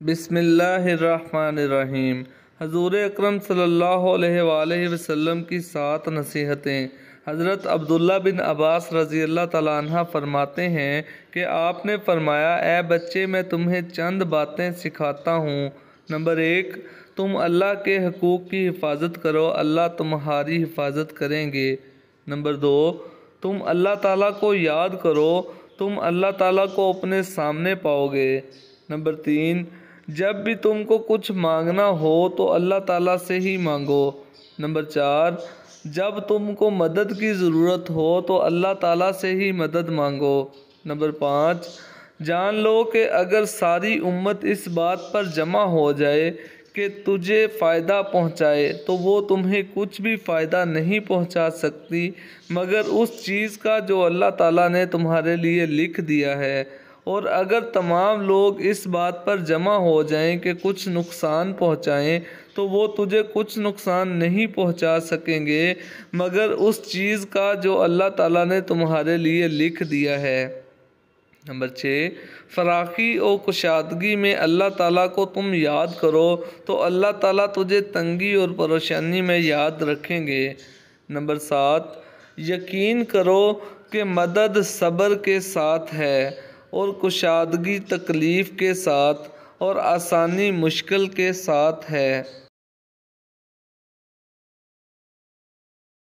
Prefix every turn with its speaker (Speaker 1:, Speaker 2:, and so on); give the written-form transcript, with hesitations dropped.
Speaker 1: بسم اللہ الرحمن الرحیم۔ حضور اکرم صلی اللہ علیہ وآلہ وسلم کی 7 نصیحتیں۔ حضرت عبداللہ بن عباس رضی اللہ تعالیٰ عنہ فرماتے ہیں کہ آپ نے فرمایا، اے بچے، میں تمہیں چند باتیں سکھاتا ہوں۔ نمبر 1، تم اللہ کے حقوق کی حفاظت کرو، اللہ تمہاری حفاظت کریں گے۔ نمبر 2، تم اللہ تعالیٰ کو یاد کرو، تم اللہ تعالیٰ کو اپنے سامنے پاؤ گے۔ نمبر 3، جب بھی تم کو کچھ مانگنا ہو تو اللہ تعالیٰ سے ہی مانگو۔ نمبر 4، جب تم کو مدد کی ضرورت ہو تو اللہ تعالیٰ سے ہی مدد مانگو۔ نمبر 5، جان لو کہ اگر ساری امت اس بات پر جمع ہو جائے کہ تجھے فائدہ پہنچائے تو وہ تمہیں کچھ بھی فائدہ نہیں پہنچا سکتی مگر اس چیز کا جو اللہ تعالیٰ نے تمہارے لیے لکھ دیا ہے، اور اگر تمام لوگ اس بات پر جمع ہو جائیں کہ کچھ نقصان پہنچائیں تو وہ تجھے کچھ نقصان نہیں پہنچا سکیں گے مگر اس چیز کا جو اللہ تعالیٰ نے تمہارے لیے لکھ دیا ہے۔ نمبر 6، فراخی اور کشادگی میں اللہ تعالیٰ کو تم یاد کرو تو اللہ تعالیٰ تجھے تنگی اور پریشانی میں یاد رکھیں گے۔ نمبر 7، یقین کرو کہ مدد صبر کے ساتھ ہے اور کشادگی تکلیف کے ساتھ اور آسانی مشکل کے ساتھ ہے۔